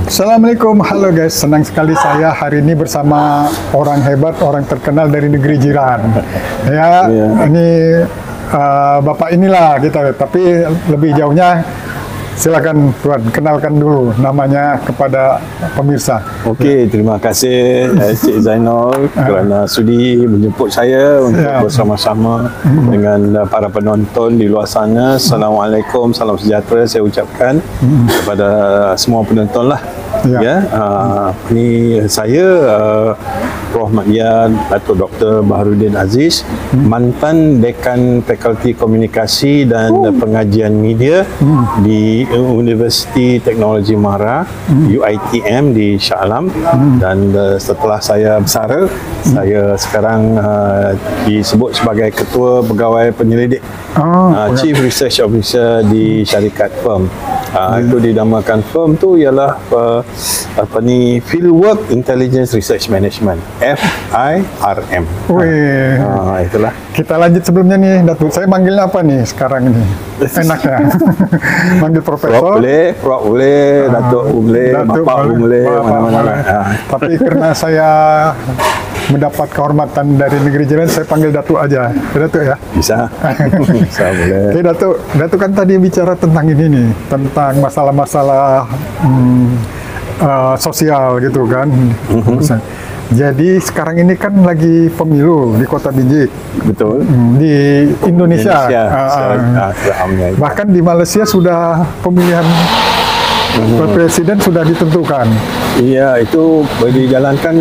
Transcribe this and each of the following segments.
Assalamualaikum, halo guys, senang sekali saya hari ini bersama orang hebat, orang terkenal dari negeri jiran. Ya, ini Bapak inilah kita, tapi lebih jauhnya silakan Tuan, kenalkan dulu namanya kepada pemirsa. Okey, terima kasih Cik Zainal kerana sudi menjemput saya untuk bersama-sama dengan para penonton di luar sana. Assalamualaikum, salam sejahtera saya ucapkan kepada semua penonton lah. Ini saya Prof. Madyan Datuk Dr. Baharudin Aziz, mantan Dekan Fakulti Komunikasi dan Pengajian Media di Universiti Teknologi Mahara UiTM di Shah Alam, dan setelah saya bersara, saya sekarang disebut sebagai Ketua Pegawai Penyelidik, Chief Research Officer di syarikat firm. Itu dinamakan firm tu ialah Fieldwork Intelligence Research Management, FIRM. Itulah. Kita lanjut sebelumnya nih, Datuk. Saya manggilnya apa nih sekarang ini? Enaknya manggil Profesor. Prof boleh, Datuk boleh, Bapak boleh, mana-mana. Tapi karena saya mendapat kehormatan dari negeri jiran, saya panggil Datuk aja. Datuk ya? Bisa. Bisa boleh. Oke, Datuk kan tadi bicara tentang ini nih, tentang masalah-masalah sosial gitu kan. Jadi sekarang ini kan lagi pemilu di Kota Binjai. Betul. Di Indonesia. Bahkan di Malaysia sudah pemilihan presiden sudah ditentukan. Iya, itu dijalankan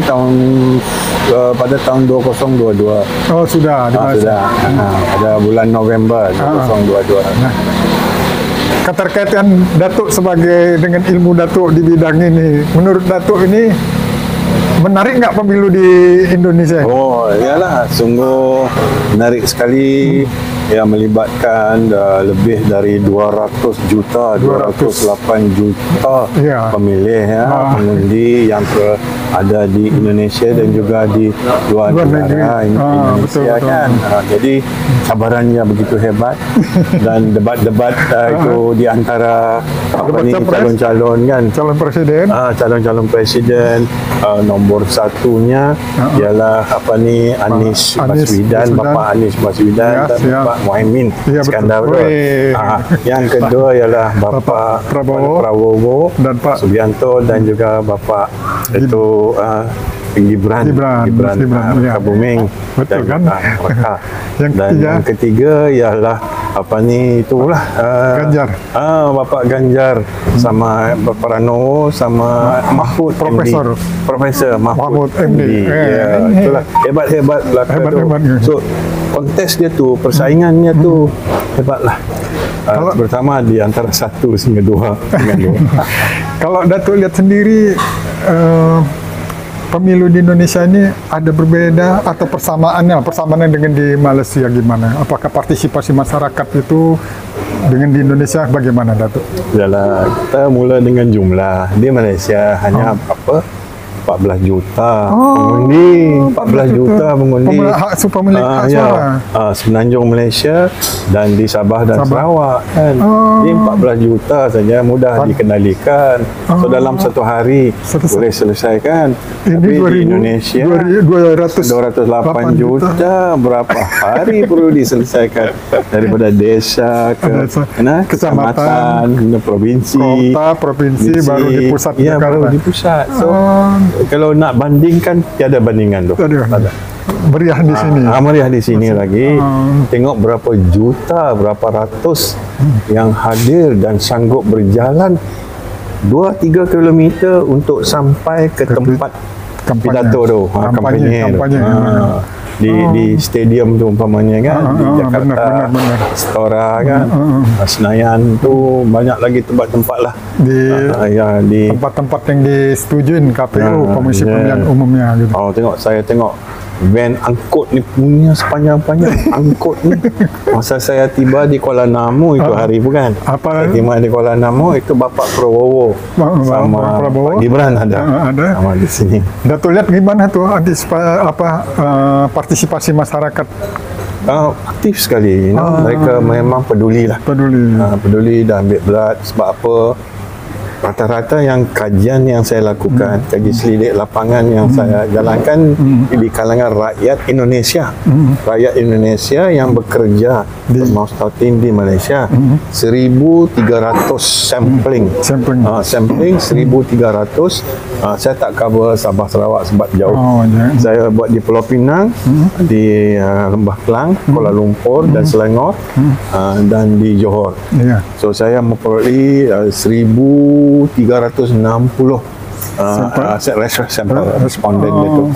pada tahun 2022. Oh, sudah. Sudah. Pada bulan November 2022. Keterkaitan Datuk dengan ilmu Datuk di bidang ini, menurut Datuk ini menarik nggak pemilu di Indonesia? Oh, iyalah, sungguh menarik sekali. Yang melibatkan lebih dari 200 juta, 208 juta pemilih pengundi yang ada di Indonesia dan juga di luar negara Indonesia kan. Jadi cabarannya begitu hebat dan debat-debat itu di antara calon-calon kan, calon-calon presiden, nombor satunya ialah Anies Baswedan, Bapak Anies Baswedan dan Bapak Muhaimin Iskandar. Yang kedua ialah Bapak Prabowo dan Pak Subianto dan juga Bapak itu Gibran Buming dan mereka. Yang ketiga ialah Ganjar. Bapak Ganjar sama Bapak Pranowo sama Mahfud Profesor Mahfud MD. Itulah hebat so kontes dia tu, persaingannya tu hebatlah. Pertama di antara 1 hingga 2. Kalau Datuk lihat sendiri pemilu di Indonesia ini ada berbeda atau persamaannya dengan di Malaysia gimana? Apakah partisipasi masyarakat itu dengan di Indonesia bagaimana, Datuk? Yalah, kita mula dengan jumlah. Di Malaysia hanya 14 juta pengundi, 14 juta pengundi Semenanjung Malaysia dan di Sabah dan Sarawak kan. Ini 14 juta saja, mudah dikendalikan. So dalam satu hari boleh selesaikan. Tapi di Indonesia 208 juta, berapa hari perlu diselesaikan daripada desa ke kecamatan, provinsi, kota, provinsi, baru di pusat. Ya, baru di pusat. So kalau nak bandingkan, tiada bandingan tu. Meriah di sini. Meriah di sini lagi. Tengok berapa juta, berapa ratus yang hadir dan sanggup berjalan 2-3 kilometer untuk sampai ke tempat pidato tu, kampanye di stadium tu umpamanya kan, di Jakarta, Stora kan, Senayan tu, banyak lagi tempat-tempat lah di tempat-tempat yang disetujuin KPU, Komisi Pemilihan Umumnya gitu. Tengok, saya tengok van angkut ni punya sepanjang-panjang angkut ni. Masa saya tiba di Kuala Namu itu hari bukan. Saya tiba di Kuala Namu itu Bapak Prabowo sama Pak Gibran ada di sini. Datuk lihat gimana tuh partisipasi masyarakat? Aktif sekali, mereka memang peduli lah. Peduli dan ambil berat. Sebab apa? rata-rata yang kajian yang saya lakukan, kaji selidik lapangan yang saya jalankan di kalangan rakyat Indonesia. Rakyat Indonesia yang bekerja di Maustatin di Malaysia. 1,300 sampling. Sampling 1,300. Saya tak cover Sabah Sarawak sebab jauh. Saya buat di Pulau Pinang, di Lembah Kelang, Kuala Lumpur dan Selangor, dan di Johor. So saya memperoleh 1,360 sampel responden itu.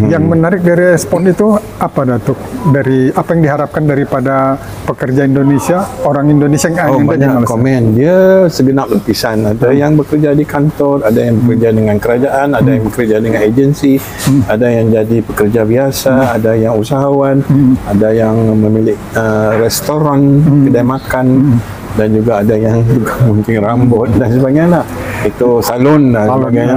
Yang menarik dari respon itu apa, Datuk? Dari apa yang diharapkan daripada pekerja Indonesia, orang Indonesia yang ada di banyak Malaysia? komen. Dia segenap lapisan. Ada yang bekerja di kantor, ada yang bekerja dengan kerajaan, ada yang bekerja dengan agensi, ada yang jadi pekerja biasa, ada yang usahawan, ada yang memiliki restoran, kedai makan, dan juga ada yang gunting rambut dan sebagainya. Itu salon dan sebagainya.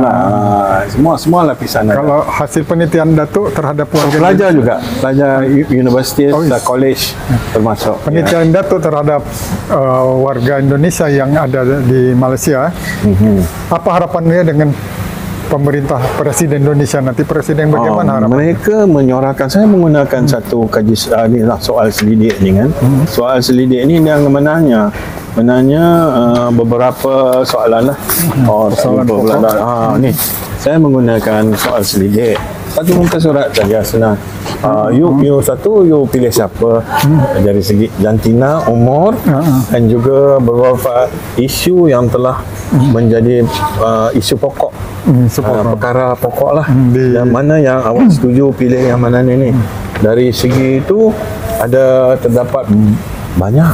Semua lapisan. Kalau hasil penelitian Datuk terhadap warga pelajar juga, pelajar universiti, college termasuk. Penelitian Datuk terhadap warga Indonesia yang ada di Malaysia, apa harapannya dengan pemerintah Presiden Indonesia nanti? Presiden bagaimana harapannya? Mereka menyuarakan, saya menggunakan satu kaji soal selidik ni kan. Soal selidik ni yang menanya beberapa soalan lah. Ni saya menggunakan soal selidik. Satu muka surat saja, senang. You pilih siapa dari segi jantina, umur, dan juga beberapa isu yang telah menjadi isu pokok, perkara pokok lah. Yang mana yang awak setuju pilih yang mana ni. Dari segi itu terdapat banyak.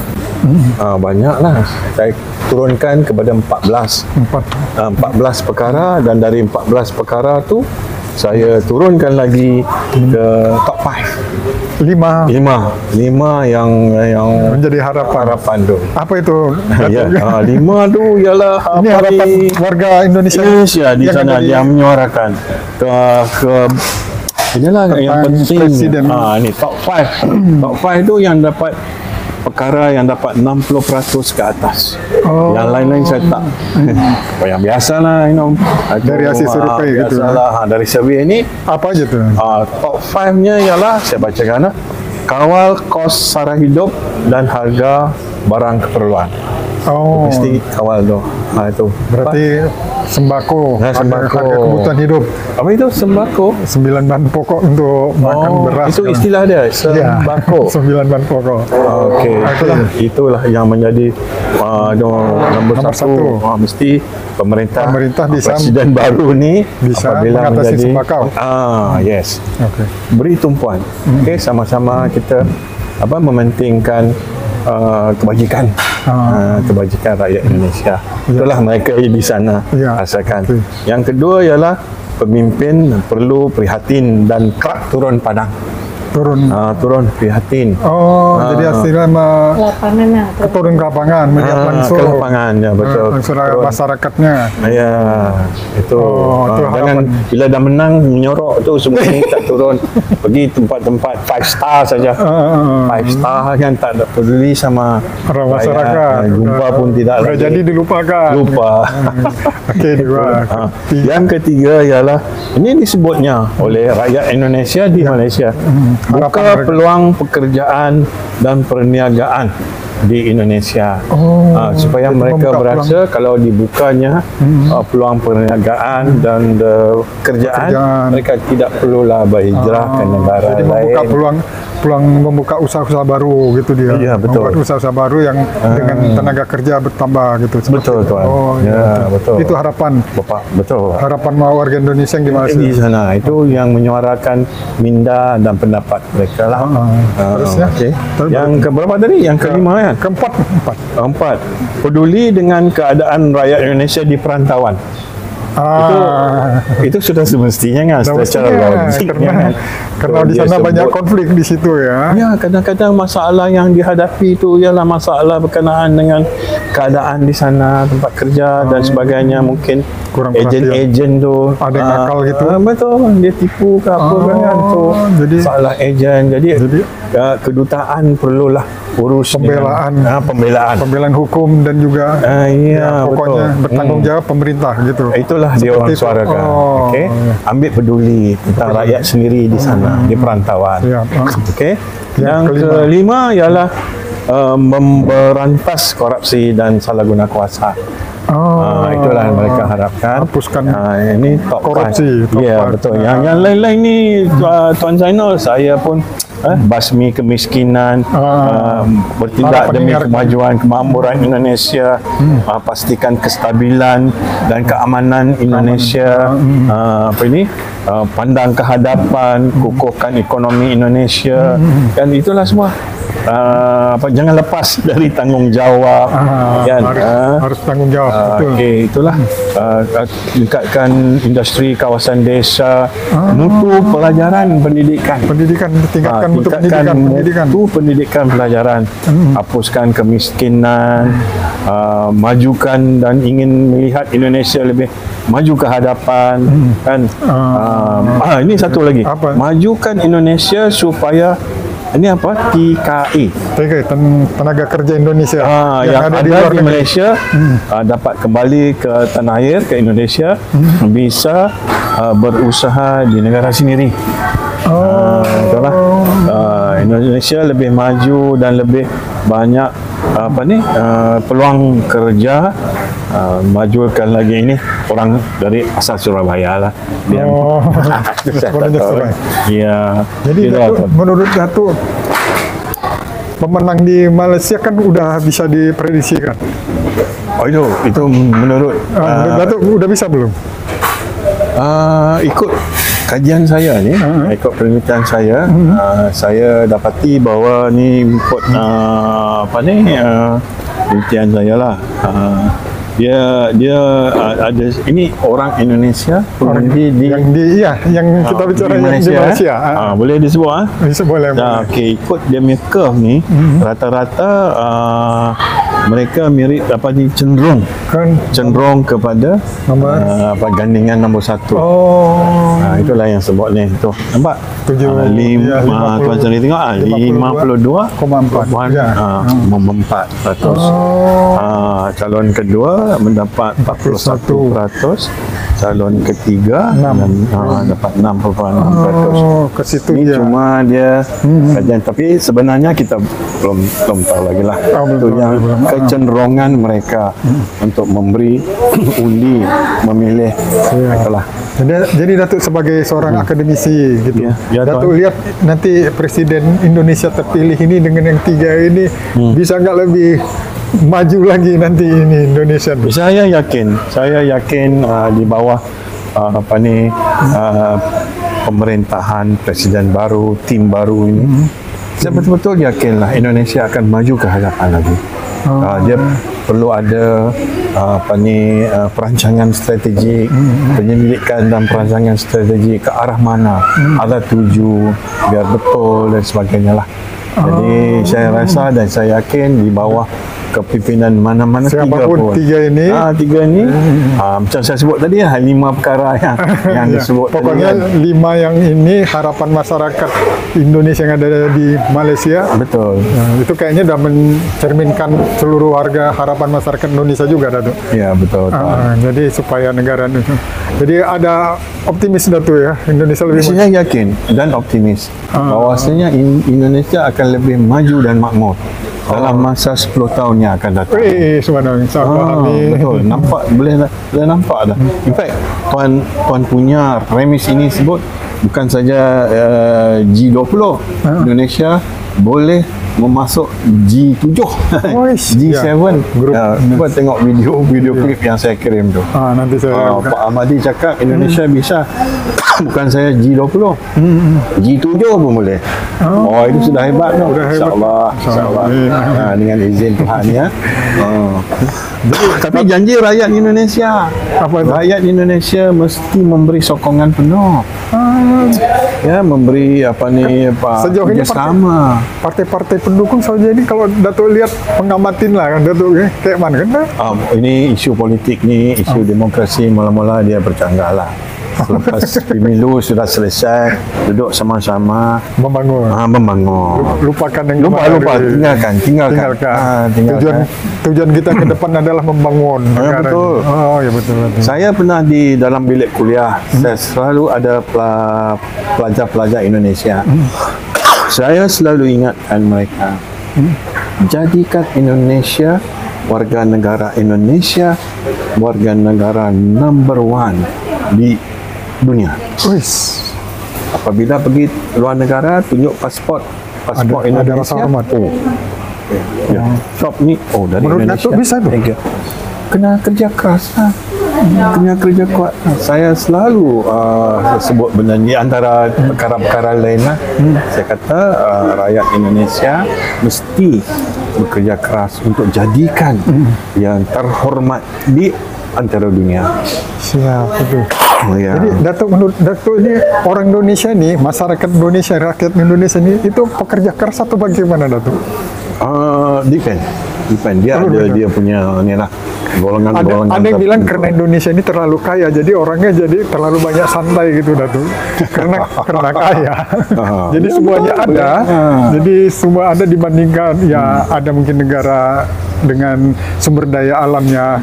Banyak lah. Saya turunkan kepada 14 perkara, dan dari 14 perkara tu saya turunkan lagi ke top 5. 5 yang menjadi harapan tu. Apa itu? 5 tu ialah ini harapan warga Indonesia di sana yang menyuarakan ke inilah yang penting. Ni top 5. Top 5 tu yang dapat perkara yang dapat 60% ke atas. Yang lain-lain saya tak. Yang biasalah, dari hasil survei gitu. Dari survei ini apa aja tu? Top 5-nya ialah, saya bacakan, kawal kos sara hidup dan harga barang keperluan. Mesti kawal tu. Itu. Berarti sembako, harga kebutuhan hidup. Apa itu sembako? 9 bahan pokok untuk makan beras. Itu istilah dia, sembako. 9 bahan pokok. Okey. Itulah yang menjadi nombor satu. Mesti pemerintah bisa, Presiden baru ni bisa apabila mengatasi menjadi sembako. Yes. Okay. Beri tumpuan. Okey, sama-sama kita mementingkan kebajikan rakyat Indonesia. Itulah mereka di sana rasakan. Yang kedua ialah pemimpin perlu prihatin dan kerap turun padang. Turun prihatin. Jadi hasilnya turun ke lapangan, melihat langsung ke lapangan, ya betul. Langsung masyarakatnya. Ya, itu. Jangan bila dah menang menyorok tu semua ni tak turun. Pergi tempat-tempat 5 star saja. 5 star kan tak ada peduli sama orang masyarakat. Jumpa pun tidak lagi. Jadi dilupakan. Okey, dua. Yang ketiga ialah ini disebutnya oleh rakyat Indonesia di Malaysia. Buka peluang pekerjaan dan perniagaan di Indonesia, supaya mereka berasa kalau dibukanya peluang perniagaan dan pekerjaan, mereka tidak perlulah berhijrah ke negara jadi lain. Membuka usaha-usaha baru gitu dia. Ya, betul. Membuat usaha-usaha baru yang dengan tenaga kerja bertambah gitu. Betul, tuan. Betul. Itu harapan. Betul. Harapan warga Indonesia yang di Malaysia. Di sana itu yang menyuarakan minda dan pendapat mereka lah. Terusnya. Okay. Yang keberapa tadi? Yang kelima kan? Keempat. Peduli dengan keadaan rakyat Indonesia di perantauan. Itu sudah semestinya kan, secara logik karena di sana banyak konflik di situ ya. Ya, kadang-kadang masalah yang dihadapi itu ialah masalah berkenaan dengan keadaan di sana, tempat kerja dan sebagainya. Mungkin ejen-ejen tu ada yang nakal gitu. Betul, dia tipu ke apa kan tu. Jadi salah ejen. Jadi kedutaan perlulah urus pembelaan hukum dan juga iya, pokoknya betul. bertanggung jawab pemerintah gitu. Itulah dia orang suarakan. Okey, ambil peduli tentang rakyat sendiri di sana, di perantauan. Okey. Yang kelima ialah memberantas korupsi dan salah guna kuasa. Itulah yang mereka harapkan. Hapuskan ini top korupsi. Ya, betul. Yang lain-lain ni Tuan Zainal, saya pun basmi kemiskinan, bertindak demi kemajuan kemakmuran Indonesia, pastikan kestabilan dan keamanan Indonesia, pandang ke hadapan, kukuhkan ekonomi Indonesia, dan itulah semua. Jangan lepas dari tanggungjawab, kan? Harus tanggung jawab. Okey, itulah tingkatkan industri kawasan desa, mutu pelajaran pendidikan, tingkatkan mutu pendidikan pelajaran, hapuskan kemiskinan, majukan dan ingin melihat Indonesia lebih maju ke hadapan, kan? Ini satu lagi, majukan Indonesia supaya ini apa? TKI, Tenaga Kerja Indonesia yang ada di Malaysia dapat kembali ke tanah air, ke Indonesia, bisa berusaha di negara sendiri. Itulah Indonesia lebih maju dan lebih banyak peluang kerja. Majukan lagi ini orang dari asal Surabaya lah. Ya. Jadi menurut Datuk, pemenang di Malaysia kan udah bisa diprediksikan. Itu menurut Datuk udah bisa belum? Ikut kajian saya ni, ikut penelitian saya, saya dapati bahawa ni ikut penelitian saya lah. Dia ada ini orang Indonesia yang kita bicara di Malaysia. Boleh disebut boleh. Okey, ikut dia punya curve ni, rata-rata mereka mirip cenderung kepada gandingan nombor 1. Itulah yang sebut ni tu. Nampak? 5 tuan sendiri tengok 52,4%. Calon kedua mendapat 41%, calon ketiga dapat 6,6%. Ke situ ini cuma dia kajian, tapi sebenarnya kita belum tahu lagi lah. Itu yang kecenderungan mereka untuk memberi undi memilih. Jadi Datuk sebagai seorang akademisi gitu, Datuk tuan. lihat nanti Presiden Indonesia terpilih ini dengan yang 3 ini bisa nggak lebih maju lagi nanti ini Indonesia? Saya yakin di bawah pemerintahan presiden baru, tim baru ini, saya betul-betul yakinlah Indonesia akan maju ke hadapan lagi. Dia perlu ada perancangan strategik, penyelidikan dan perancangan strategik ke arah mana, arah tuju, biar betul dan sebagainya lah. Jadi saya rasa dan saya yakin di bawah kepimpinan mana-mana siapapun tiga ini macam saya sebut tadi 5 perkara yang disebut pokoknya tadi, 5 yang ini harapan masyarakat Indonesia yang ada di Malaysia. Betul. Itu kayaknya dah mencerminkan seluruh warga harapan masyarakat Indonesia juga, Datuk. Ya, betul. Jadi supaya negara itu, jadi ada optimis, Datuk, ya, Indonesia lebih saya yakin dan optimis bahwasanya Indonesia akan lebih maju dan makmur dalam masa 10 tahun yang akan datang. Betul. Boleh nampak dah. In fact, tuan punya premis ini sebut bukan saja G20, Indonesia boleh memasuk G7, G7. Cuba tengok video klip yang saya kirim tu. Nanti saya Pak Ahmadi cakap Indonesia bisa bukan saya G20, G7 pun boleh. Itu sudah hebat tau. InsyaAllah. Dengan izin Tuhan, ya. Tapi janji rakyat Indonesia, rakyat Indonesia mesti memberi sokongan penuh. Memberi sejauh ini partai-partai pendukung saja ini, kalau Datuk lihat pengamatin lah kan, Datuk, kayak mana kan? Ini isu politik ni, isu demokrasi, mula-mula dia bercanggah lah. Selepas pemilu sudah selesai, duduk sama-sama Membangun. membangun. Lupakan yang Lupa, kemarin. tinggalkan. Tujuan tujuan kita ke depan adalah membangun negara ini. betul. Oh ya betul. Saya pernah di dalam bilik kuliah, saya selalu ada pelajar-pelajar Indonesia. Saya selalu ingatkan mereka, jadikan Indonesia, warga negara Indonesia, warga negara number one di dunia. Wis. Apabila pergi luar negara, tunjuk pasport Ada Indonesia. rasa hormat. Oh, ya. Shop ni, oh dari Menurut Indonesia. Datuk bisa tu? Thank you. Kena kerja keras lah. Kena kerja kuat. Saya selalu sebut benda ni antara perkara-perkara lain lah. Saya kata rakyat Indonesia mesti bekerja keras untuk jadikan yang terhormat di antara dunia. Siap betul. Ya. Jadi Datuk, menurut Datuk ini orang Indonesia ni, masyarakat Indonesia, rakyat Indonesia ni itu pekerja keras atau bagaimana Datuk? Depend. Dia ada dia punya ni lah golongan-golongan. Ada yang bilang tertentu. karena Indonesia ini terlalu kaya, jadi orangnya jadi terlalu banyak santai gitu Datuk. karena kaya. Jadi semuanya ada. Jadi semua ada dibandingkan ya ada mungkin negara dengan sumber daya alamnya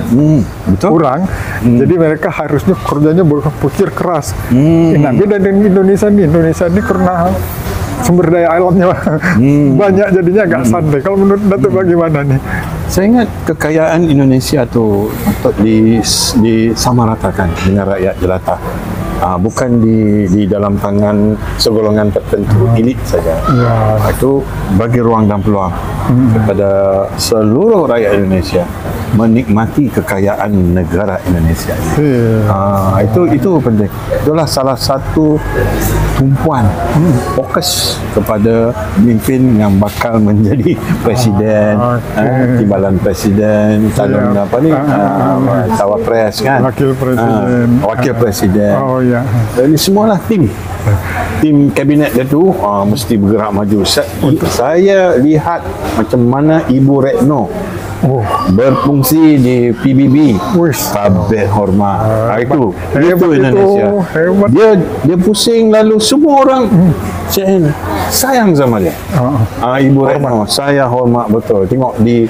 Betul. kurang. Jadi mereka harusnya kerjanya berpikir keras. Nah, beda dengan Indonesia ini karena sumber daya alamnya banyak jadinya agak santai. Kalau menurut Datuk bagaimana nih? Saya ingat kekayaan Indonesia tu patut disamaratakan dengan rakyat jelata. Bukan di dalam tangan segolongan tertentu, elit saja. Ya. Itu bagi ruang dan peluang kepada seluruh rakyat Indonesia menikmati kekayaan negara Indonesia. Itu penting. Itulah salah satu tumpuan fokus kepada pemimpin yang bakal menjadi presiden, timbalan presiden, calon apa ni, cawapres kan, Wakil presiden. wakil presiden. Oh ya. Ini semualah tim kabinet dia tu mesti bergerak maju. Saya lihat macam mana Ibu Retno berfungsi di PBB. Wis. Kabeh hormat. Itu Hebat Indonesia. itu, hebat. Dia pusing lalu semua orang sayang sama dia. Ibu Retno saya hormat betul. Tengok di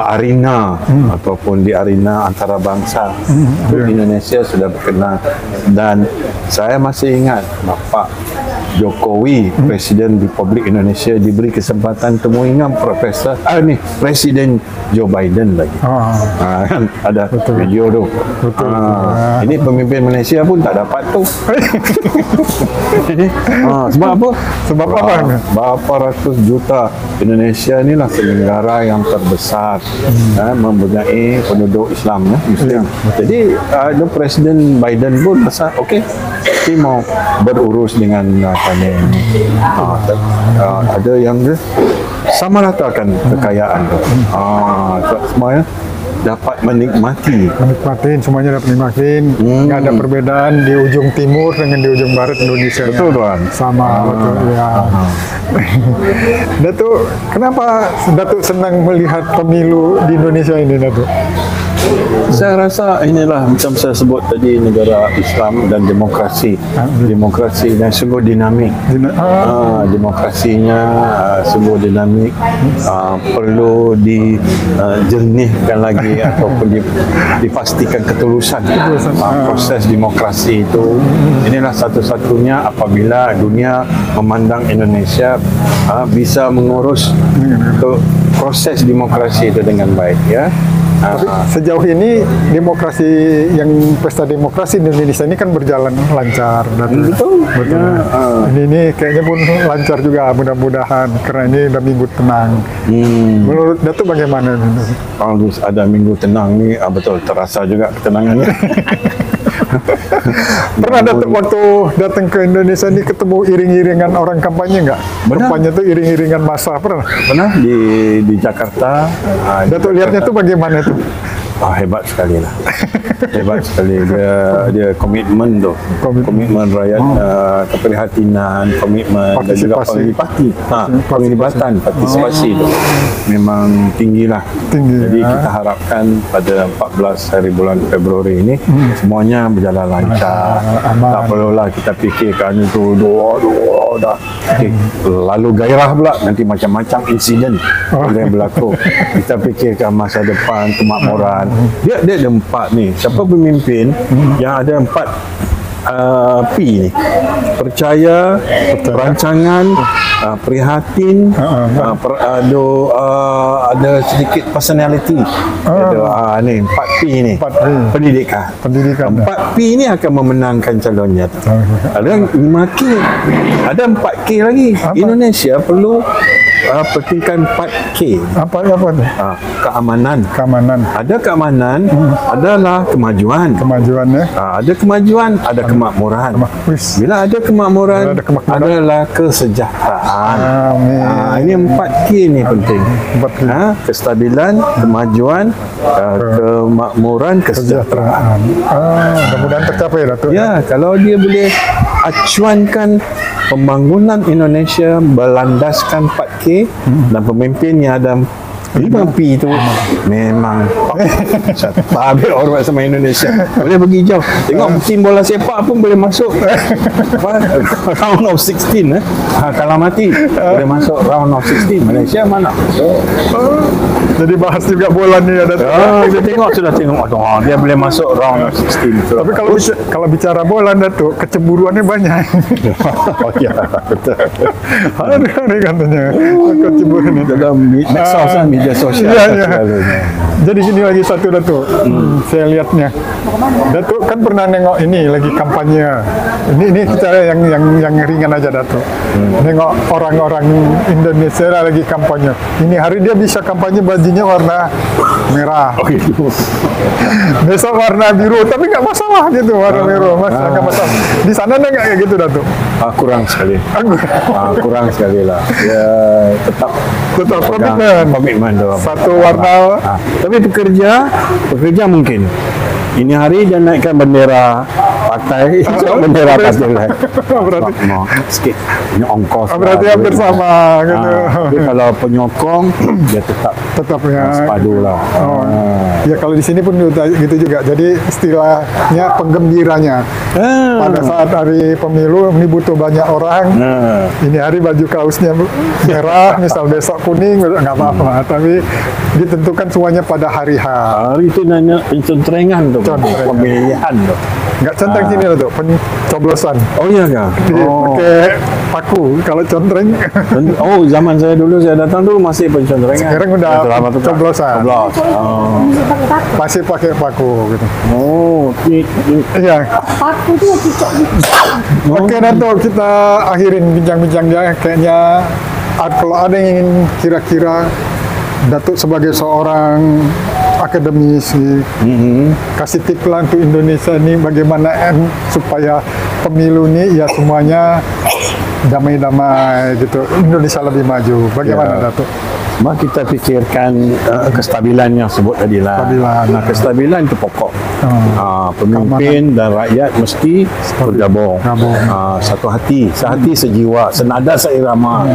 arena ataupun di arena antarabangsa Indonesia sudah berkenal. Dan saya masih ingat Bapak Jokowi, Presiden Republik Indonesia, diberi kesempatan temuingan Presiden Joe Biden lagi. Kan ada video tu. Ini pemimpin Malaysia pun tak dapat tu. Sebab apa? Sebab apa? Berapa ratus juta Indonesia inilah negara yang terbesar mempunyai penduduk Islam Muslim. Jadi Presiden Biden pun rasa okey, dia mau berurus dengan ada yang samaratakan kekayaan semuanya dapat menikmatin. Semuanya dapat menikmatin. Nggak ada perbedaan di ujung timur dengan di ujung barat Indonesia. Betul tuan. Sama betul ya. Datuk, kenapa Datuk senang melihat pemilu di Indonesia ini, Datuk? Saya rasa inilah macam saya sebut tadi, negara Islam dan demokrasi. Demokrasi yang sungguh dinamik. Demokrasinya sungguh dinamik. Perlu dijernihkan lagi ataupun dipastikan ketulusan proses demokrasi itu. Inilah satu-satunya apabila dunia memandang Indonesia bisa mengurus proses demokrasi itu dengan baik, ya. Tapi sejauh ini demokrasi pesta demokrasi di Indonesia ini kan berjalan lancar. Betul. Ini kayaknya pun lancar juga, mudah-mudahan karena ini udah minggu tenang. Menurut Datuk bagaimana? Kalau ada minggu tenang ni betul terasa juga ketenangannya. Pernah Datuk waktu datang ke Indonesia ini ketemu iring-iringan orang kampanye nggak? Kampanye itu iring-iringan massa pernah? Pernah di Jakarta. Datuk lihatnya tuh bagaimana tuh? Hebat sekali lah. Hebat sekali. Dia komitmen tu. Komitmen rakyat, keprihatinan, komitmen dan juga penglibatan, partisipasi tu memang tinggi lah. Jadi kita harapkan pada 14 hari bulan Februari ini semuanya berjalan lancar. Tak perlulah kita fikirkan itu doa dah. Lalu gairah pula nanti macam-macam insiden yang berlaku. Kita fikirkan masa depan, kemakmuran. Dia ada 4 ni. Siapa pemimpin yang ada 4 P ni? Percaya, perancangan, prihatin, ada sedikit personality. Ni 4 P ni. Pendidikan. 4 P ni akan memenangkan calonnya. Ada 5 K. Ada 4 K lagi. Indonesia perlu pentingkan 4K. Apa tu? Keamanan. Ada keamanan, adalah kemajuan. Kemajuannya. Ada kemajuan, ada kemakmuran. Bila ada kemakmuran, adalah kesejahteraan. Ini 4K ni penting. Kestabilan, kemajuan, kemakmuran, kesejahteraan. Mudah-mudahan tercapai, Datuk. Ya, kalau dia boleh acuankan pembangunan Indonesia berlandaskan 4K dan pemimpinnya ada 5P itu memang habis hormat sama Indonesia. Boleh pergi jauh. Tengok tim bola sepak pun boleh masuk round of 16 kalau mati boleh masuk round of 16. Malaysia mana? Jadi bahas juga bola ni ada. Sudah tengok dia boleh masuk round of 16. Tapi kalau bicara bola, Datuk, kecemburuannya banyak. Ya, betul. Ada katanya kecemburuan ni dalam medsos media sosial. Jadi gini lagi satu, Datuk. Saya lihatnya, Datuk kan pernah nengok ini lagi kampanye. Ini kita yang ringan aja, Datuk. Nengok orang-orang Indonesia lagi kampanye. Ini hari dia bisa kampanye bajunya warna merah. Besok warna biru, tapi nggak masalah gitu warna biru, nggak masalah. Di sana nggak kayak gitu, Datuk? Kurang sekali. Kurang sekali lah. Ya tetap komitmen tu. Satu warna. Tapi pekerja mungkin. Ini hari dia naikkan bendera partai, bendera partai lain. Berarti sikit. Ini ongkos. Berarti hampir sama gitu. Tapi kalau penyokong dia tetap ya. sepadu lah. Ya kalau di sini pun gitu juga. Jadi istilahnya penggembiranya. Pada saat hari pemilu ini butuh banyak orang. Ini hari baju kaosnya merah, misal besok kuning, nggak apa-apa. Tapi ditentukan semuanya pada hari H. Hari itu nanya pencentrengan tu. Pemilihan tu. Enggak centeng sini lah tu, pencoblosan. Oh iya kan? Pakai paku kalau contreng. Zaman saya dulu saya datang dulu masih pencentrengan. Sekarang udah coblosan. Masih pakai paku gitu. Iya. Paku tu cocok. Oke, Datuk, kita akhirin bincang-bincangnya. Kayaknya kalau ada yang ingin kira-kira Datuk sebagai seorang akademisi kasih tips lah untuk Indonesia ini bagaimana supaya pemilu ini ya semuanya damai-damai gitu, Indonesia lebih maju. Bagaimana Datuk? Kita fikirkan kestabilan yang sebut tadi lah. Kestabilan itu pokok. Pemimpin dan rakyat mesti bergabung. Satu hati, sehati sejiwa, senada seirama.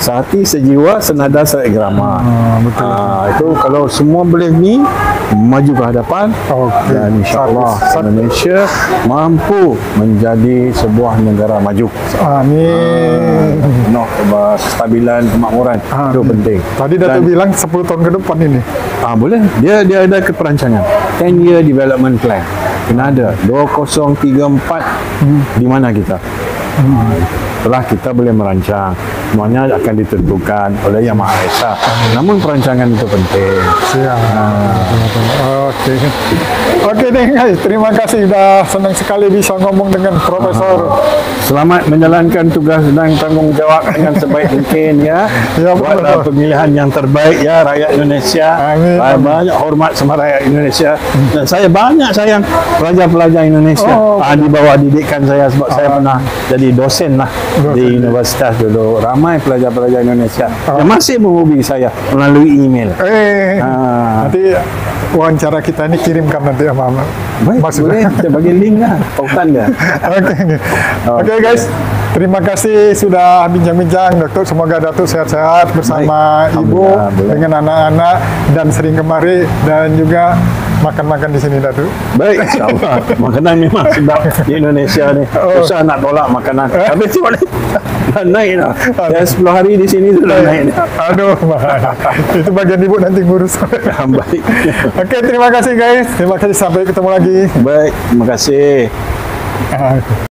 Sehati sejiwa, senada seirama. Itu kalau semua boleh ni maju ke hadapan, dan insyaAllah Indonesia mampu menjadi sebuah negara maju. Amin. Kestabilan, kemakmuran itu penting. Tadi Datuk bilang 10 tahun ke depan ini. Boleh. Dia ada keperancangan. 10-year development plan. Kena ada. 2034 di mana kita? Setelah kita boleh merancang, semuanya akan ditentukan oleh Yang Maha Esa. Namun perancangan itu penting. Siap. Oke deh guys, terima kasih. Dah senang sekali bisa ngomong dengan Profesor. Selamat menjalankan tugas dan tanggung jawab dengan sebaik mungkin ya. Buatlah pemilihan yang terbaik ya rakyat Indonesia. Amin. Banyak hormat sama rakyat Indonesia. Dan saya banyak sayang pelajar-pelajar Indonesia. Di bawah didikan saya sebab saya pernah jadi dosen lah di universitas dulu. Ramai ramai pelajar-pelajar Indonesia yang masih menghubungi saya melalui email. Nanti wawancara kita ini kirimkan nanti sama Baik, Mas. boleh kita bagi link lah, tautan dia. Oke guys, terima kasih sudah bincang-bincang Datuk. Semoga Datuk sehat-sehat bersama Baik. Ibu Alhamdulillah, dengan anak-anak dan sering kemari dan juga makan-makan di sini Datuk. Baik, insyaAllah. Makanan memang sedap di Indonesia ni. Susah nak tolak makanan. Tapi tu boleh. Dah naik dah. Dah 10 hari di sini sudah naik dah. Aduh, itu bagian Ibu nanti ngurus. Baik. Oke, terima kasih guys. Terima kasih, sampai ketemu lagi. Baik, terima kasih.